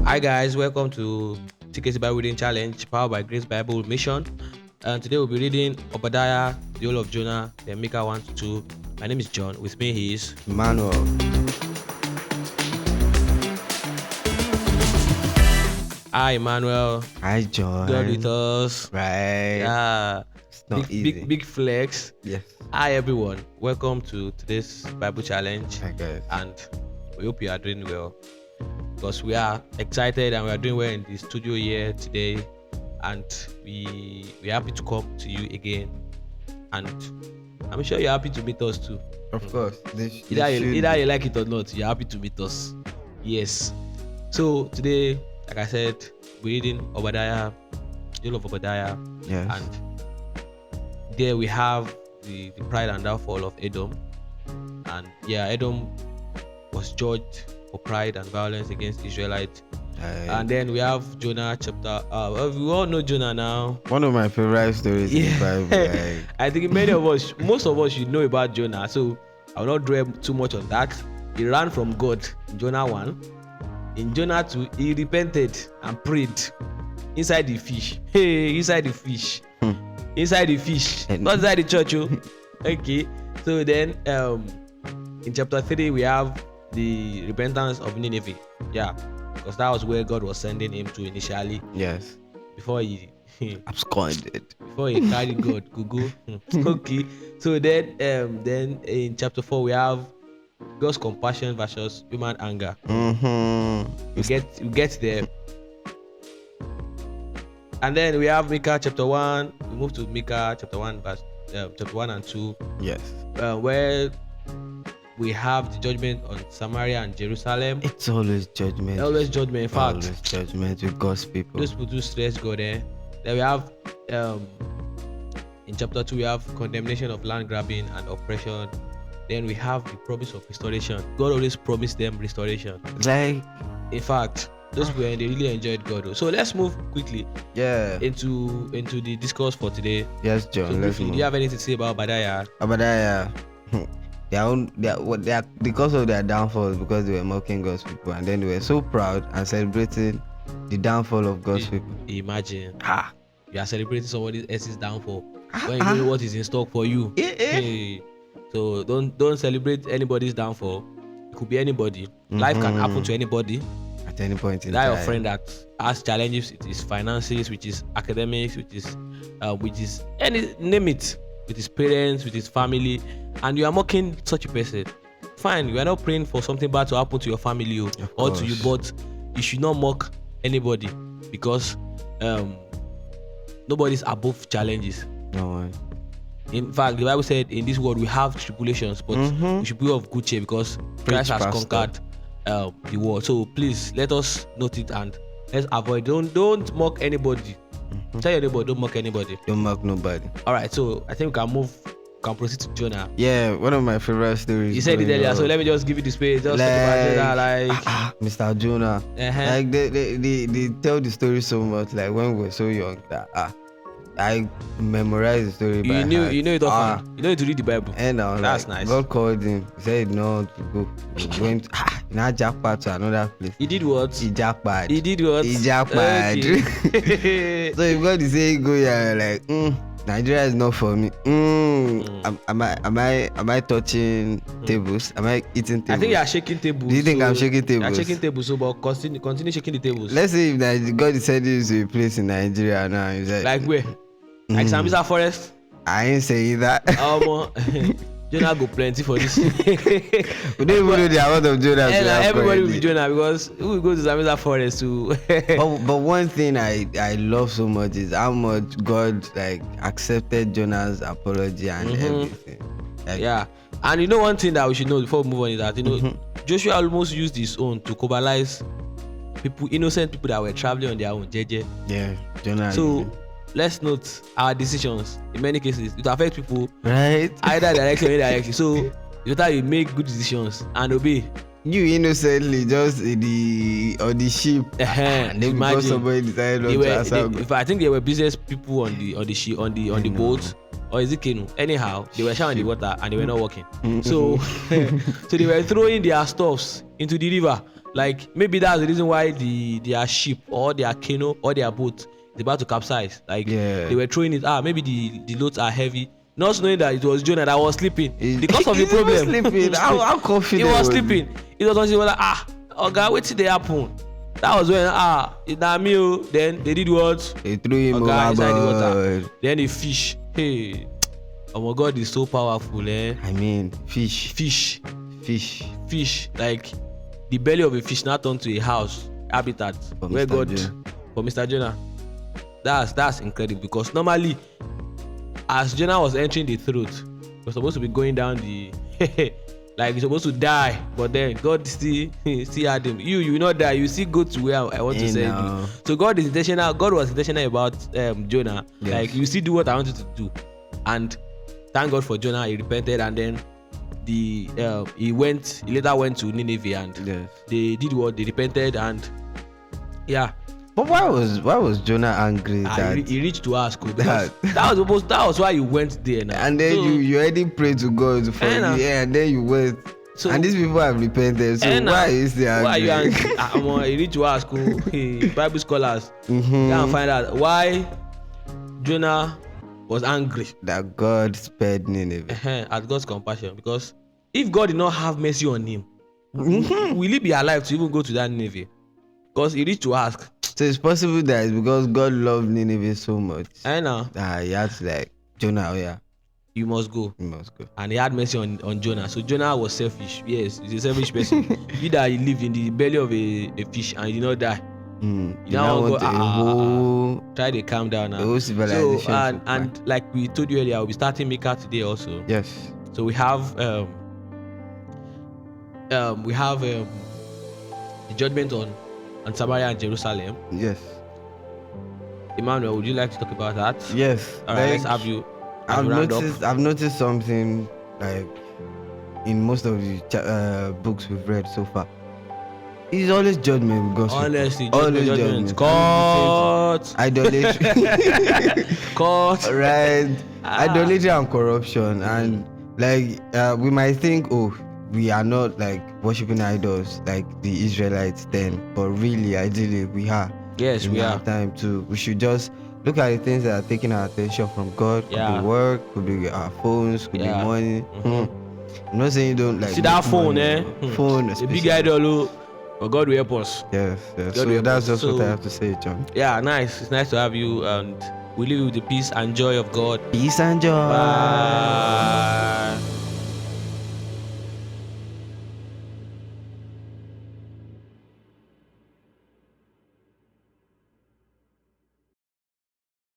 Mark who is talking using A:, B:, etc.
A: Hi guys, welcome to TKC Bible Reading Challenge powered by Grace Bible Mission. And today we'll be reading Obadiah, the whole of Jonah, then Micah 1 to 2. My name is John. With me he is
B: Emmanuel.
A: Hi Emmanuel.
B: Hi John.
A: God with us.
B: Right.
A: Yeah.
B: It's not easy.
A: Big flex.
B: Yes.
A: Hi everyone. Welcome to today's Bible Challenge.
B: Hi guys.
A: And we hope you are doing well, because we are excited and we are doing well in the studio here today, and we're happy to come to you again, and I'm sure you're happy to meet us too.
B: Of course.
A: Either you like it or not, you're happy to meet us. Yes. So today, like I said, we're reading Obadiah, the whole of Obadiah.
B: Yes.
A: And there we have the pride and downfall of Edom. And yeah, Edom was judged for pride and violence against Israelites. And then we have Jonah chapter. We all know Jonah now.
B: One of my favorite stories in the Bible.
A: I think most of us should know about Jonah. So I will not dwell too much on that. He ran from God in Jonah 1. In Jonah 2, he repented and prayed inside the fish. Hey, inside the fish. Inside the fish. Not inside the church. Okay. So then in chapter 3, we have the repentance of Nineveh. Yeah. Because that was where God was sending him to initially.
B: Yes.
A: Before he
B: absconded.
A: Before he carried God. Google. Okay. So then in chapter 4 we have God's compassion versus human anger. We get there. And then we have Micah chapter 1. We move to Micah chapter 1 verse chapter 1 and 2.
B: Yes.
A: Where we have the judgment on Samaria and Jerusalem.
B: It's always judgment.
A: Always judgment. In fact,
B: always judgment with God's people.
A: Those people do stress God there. Then we have in chapter 2 we have condemnation of land grabbing and oppression. Then we have the promise of restoration. God always promised them restoration.
B: Like,
A: in fact, those people they really enjoyed God. So let's move quickly.
B: Yeah.
A: Into the discourse for today.
B: Yes, John.
A: So
B: let's move.
A: Do you have anything to say about Obadiah?
B: Obadiah. Because of their downfall, because they were mocking God's people, and then they were so proud and celebrating the downfall of God's people.
A: Imagine, you are celebrating somebody else's downfall when you know what is in stock for you. Hey. So don't celebrate anybody's downfall. It could be anybody. Life can happen to anybody
B: at any point in
A: time.
B: That
A: your friend that has challenges, it is finances, which is academics, which is name it, with his parents, with his family, and you are mocking such a person. Fine, you are not praying for something bad to happen to your family or to you, but you should not mock anybody, because nobody's above challenges.
B: No one.
A: In fact, the Bible said in this world we have tribulations, but we should be of good cheer, because Christ has conquered the world. So please let us note it and let's avoid. Don't mock anybody. Tell your neighbor, don't mock anybody.
B: Don't mock nobody.
A: All right, so I think we can proceed to Jonah.
B: Yeah, one of my favorite stories.
A: You said it earlier, so let me just give you the space. Just talk about Jonah,
B: Mr. Jonah. Like they tell the story so much. Like when we were so young, that I memorized the story by heart.
A: You know it often. You know to read the Bible.
B: And
A: that's nice.
B: God called him. He said no to go. Going to now jackpot to another place.
A: He did what?
B: He jackpot.
A: He did what?
B: He jackpot.
A: Okay.
B: So if God is saying go here, like Nigeria is not for me. Am I touching tables? Am I eating tables?
A: I think you are shaking tables.
B: Do you think I'm shaking tables?
A: You are shaking tables, so but continue shaking the tables.
B: Let's say if God is sending you to a place in Nigeria now, is
A: like where? Like Sambisa Forest?
B: I ain't saying that.
A: Jonah go plenty for this.
B: We don't even know the amount of Jonah.
A: Everybody will be Jonah, because we will go to Sambisa Forest too.
B: but one thing I love so much is how much God accepted Jonah's apology and everything.
A: Yeah, and you know one thing that we should know before we move on is that Joshua almost used his own to cobalize people, innocent people that were traveling on their own. JJ.
B: Yeah, Jonah.
A: So let's note our decisions. In many cases, it affects people,
B: right?
A: Either directly or indirectly. So it's better you make good decisions and obey.
B: You innocently just on the ship, and then because somebody decided not to answer.
A: If I think they were business people on the ship, on the boat, or is it canoe? Anyhow, they were showering the water and they were not working. So they were throwing their stuffs into the river. Like maybe that's the reason why their ship or their canoe or their boat is about to capsize. Like they were throwing it. Maybe the loads are heavy. Not knowing that it was Jonah that was sleeping because of the problem.
B: Sleeping. How confident?
A: He was sleeping. It was when he was like, Oga, what did they happen? That was when it's not me. Then they did what?
B: They threw him
A: inside the water.
B: overboard.
A: Then the fish. Hey, oh my God, is so powerful, eh?
B: I mean, fish.
A: Like the belly of a fish now turned to a house habitat
B: For
A: where
B: Mr.
A: God
B: Jonah.
A: for Mr. Jonah. That's incredible because normally, as Jonah was entering the throat, he was supposed to be going down the like he's supposed to die, but then God still had him. You will not die. You still go to where I want to send you. So God is intentional. God was intentional about Jonah.
B: Yes.
A: Like you still do what I want you to do, and thank God for Jonah. He repented, and then he later went to Nineveh, and they did what they repented, and yeah.
B: But why was Jonah angry?
A: He reached to ask because that was why he went there now.
B: And then you already prayed to God for and then you went. So, and these people have repented. So why is they angry?
A: Why are you angry? He reached to ask Bible scholars and find out why Jonah was angry.
B: That God spared Nineveh.
A: At God's compassion, because if God did not have mercy on him, will he be alive to even go to that Nineveh? Because he reached to ask.
B: So it's possible that it's because God loved Nineveh so much.
A: I know.
B: He had to like, Jonah,
A: you must go.
B: You must go.
A: And he had mercy on Jonah. So Jonah was selfish. Yes, he's a selfish person. You that he lived in the belly of a fish and he did not die.
B: You now want to
A: try to calm down now.
B: So
A: and like we told you earlier, we'll be starting Micah today also.
B: Yes.
A: So we have the judgment on Samaria and Jerusalem.
B: Yes.
A: Emmanuel, would you like to talk about that?
B: Yes.
A: All right, let's have you.
B: I've noticed something like in most of the books we've read so far. It's always judgment with God's
A: honestly,
B: people. Always
A: judgment. Court.
B: Idolatry.
A: Court.
B: Right. Idolatry and corruption. And like we might think, we are not like worshipping idols like the Israelites then, but really, ideally, we are.
A: Yes, we are.
B: Time too. We should just look at the things that are taking our attention from God. Could be work, could be our phones, could be money. I'm not saying you don't like.
A: See that phone,
B: Phone,
A: a big idol. But God will help us.
B: Yes. So that's just what I have to say, John.
A: Yeah, nice. It's nice to have you, and we live with the peace and joy of God.
B: Peace and joy.
A: Bye.